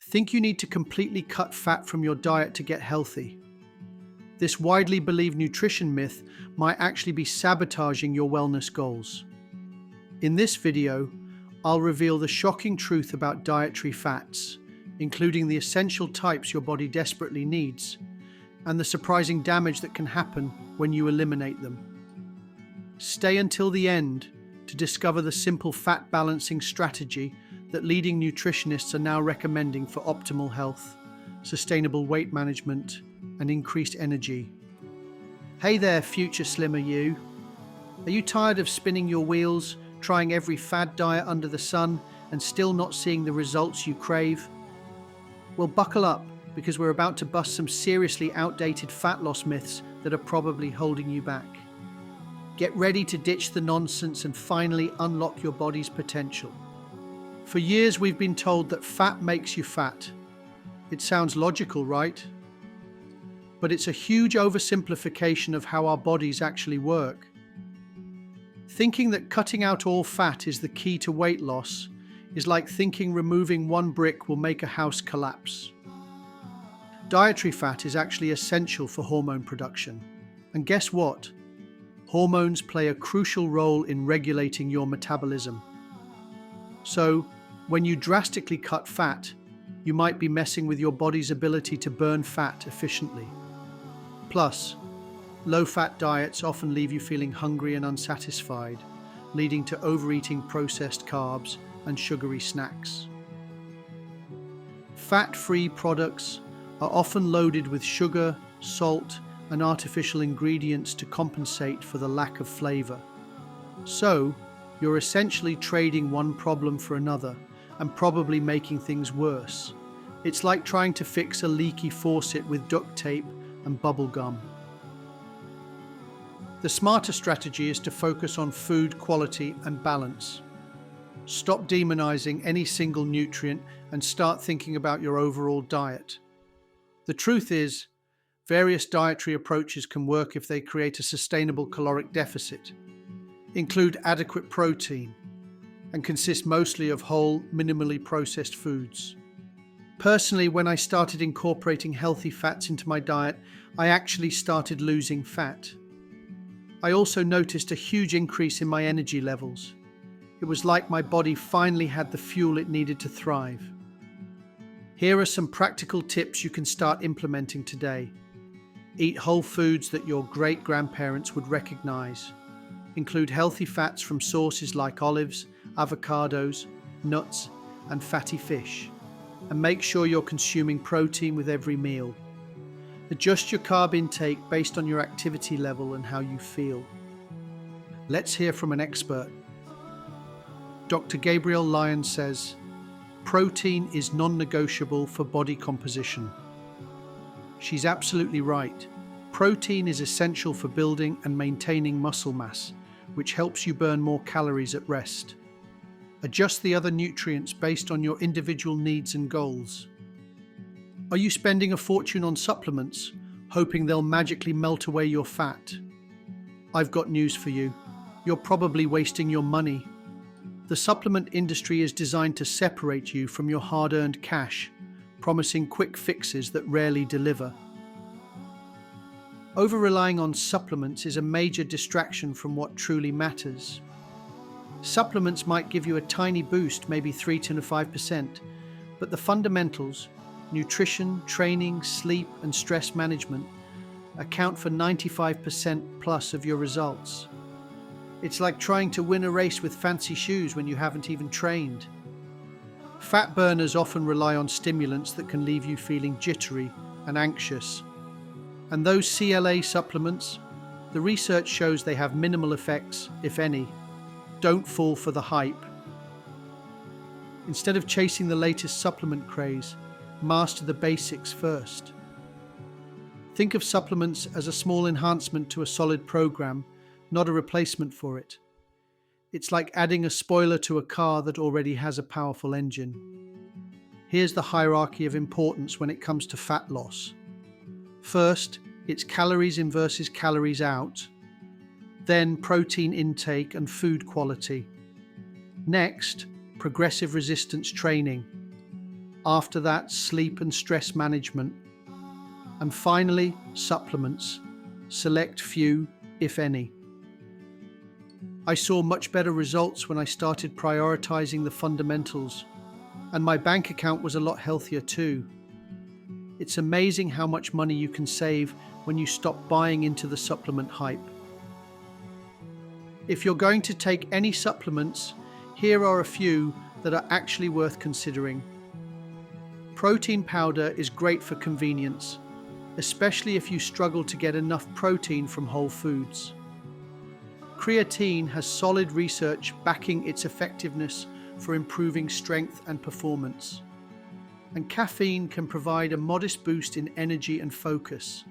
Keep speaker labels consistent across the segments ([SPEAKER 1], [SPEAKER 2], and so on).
[SPEAKER 1] Think you need to completely cut fat from your diet to get healthy. This widely believed nutrition myth might actually be sabotaging your wellness goals. In this video, I'll reveal the shocking truth about dietary fats, including the essential types your body desperately needs, and the surprising damage that can happen when you eliminate them. Stay until the end to discover the simple fat balancing strategy that leading nutritionists are now recommending for optimal health, sustainable weight management, and increased energy. Hey there, future slimmer you. Are you tired of spinning your wheels, trying every fad diet under the sun, and still not seeing the results you crave? Well, buckle up, because we're about to bust some seriously outdated fat loss myths that are probably holding you back. Get ready to ditch the nonsense and finally unlock your body's potential. For years, we've been told that fat makes you fat. It sounds logical, right? But it's a huge oversimplification of how our bodies actually work. Thinking that cutting out all fat is the key to weight loss is like thinking removing one brick will make a house collapse. Dietary fat is actually essential for hormone production. And guess what? Hormones play a crucial role in regulating your metabolism. So, when you drastically cut fat, you might be messing with your body's ability to burn fat efficiently. Plus, low-fat diets often leave you feeling hungry and unsatisfied, leading to overeating processed carbs and sugary snacks. Fat-free products are often loaded with sugar, salt, and artificial ingredients to compensate for the lack of flavor. So, you're essentially trading one problem for another and probably making things worse. It's like trying to fix a leaky faucet with duct tape and bubble gum. The smarter strategy is to focus on food quality and balance. Stop demonizing any single nutrient and start thinking about your overall diet. The truth is, various dietary approaches can work if they create a sustainable caloric deficit, include adequate protein, and consist mostly of whole, minimally processed foods. Personally, when I started incorporating healthy fats into my diet, I actually started losing fat. I also noticed a huge increase in my energy levels. It was like my body finally had the fuel it needed to thrive. Here are some practical tips you can start implementing today. Eat whole foods that your great-grandparents would recognize. Include healthy fats from sources like olives, avocados, nuts, and fatty fish. And make sure you're consuming protein with every meal. Adjust your carb intake based on your activity level and how you feel. Let's hear from an expert. Dr. Gabrielle Lyon says, protein is non-negotiable for body composition. She's absolutely right. Protein is essential for building and maintaining muscle mass, which helps you burn more calories at rest. Adjust the other nutrients based on your individual needs and goals. Are you spending a fortune on supplements, hoping they'll magically melt away your fat? I've got news for you. You're probably wasting your money. The supplement industry is designed to separate you from your hard-earned cash, promising quick fixes that rarely deliver. Over-relying on supplements is a major distraction from what truly matters. Supplements might give you a tiny boost, maybe 3 to 5%, but the fundamentals, nutrition, training, sleep, and stress management, account for 95% plus of your results. It's like trying to win a race with fancy shoes when you haven't even trained. Fat burners often rely on stimulants that can leave you feeling jittery and anxious. And those CLA supplements, the research shows they have minimal effects, if any. Don't fall for the hype. Instead of chasing the latest supplement craze, master the basics first. Think of supplements as a small enhancement to a solid program, not a replacement for it. It's like adding a spoiler to a car that already has a powerful engine. Here's the hierarchy of importance when it comes to fat loss. First, it's calories in versus calories out. Then protein intake and food quality. Next, progressive resistance training. After that, sleep and stress management. And finally, supplements. Select few, if any. I saw much better results when I started prioritizing the fundamentals, and my bank account was a lot healthier too. It's amazing how much money you can save when you stop buying into the supplement hype. If you're going to take any supplements, here are a few that are actually worth considering. Protein powder is great for convenience, especially if you struggle to get enough protein from whole foods. Creatine has solid research backing its effectiveness for improving strength and performance. And caffeine can provide a modest boost in energy and focus.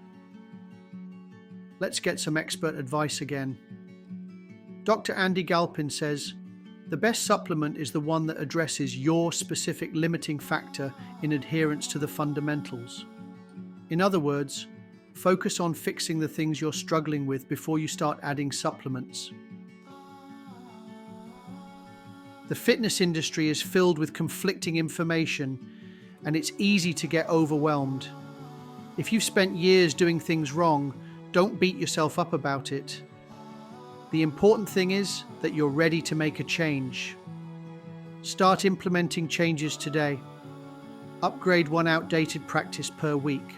[SPEAKER 1] Let's get some expert advice again. Dr. Andy Galpin says, the best supplement is the one that addresses your specific limiting factor in adherence to the fundamentals. In other words, focus on fixing the things you're struggling with before you start adding supplements. The fitness industry is filled with conflicting information, and it's easy to get overwhelmed. If you've spent years doing things wrong, don't beat yourself up about it. The important thing is that you're ready to make a change. Start implementing changes today. Upgrade one outdated practice per week.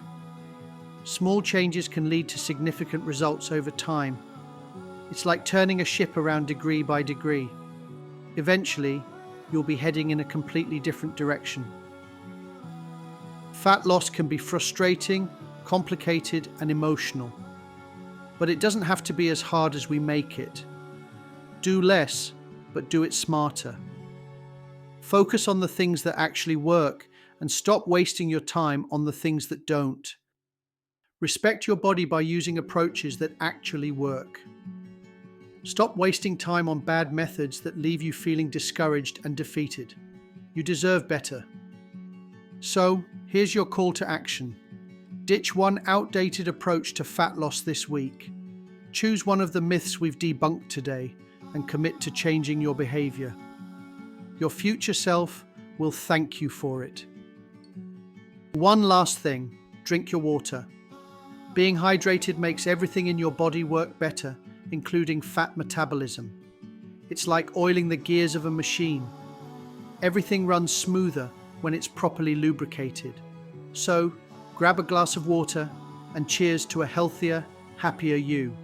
[SPEAKER 1] Small changes can lead to significant results over time. It's like turning a ship around degree by degree. Eventually, you'll be heading in a completely different direction. Fat loss can be frustrating, complicated, and emotional. But it doesn't have to be as hard as we make it. Do less, but do it smarter. Focus on the things that actually work and stop wasting your time on the things that don't. Respect your body by using approaches that actually work. Stop wasting time on bad methods that leave you feeling discouraged and defeated. You deserve better. So, here's your call to action. Ditch one outdated approach to fat loss this week. Choose one of the myths we've debunked today and commit to changing your behavior. Your future self will thank you for it. One last thing, drink your water. Being hydrated makes everything in your body work better, including fat metabolism. It's like oiling the gears of a machine. Everything runs smoother when it's properly lubricated. So, grab a glass of water and cheers to a healthier, happier you.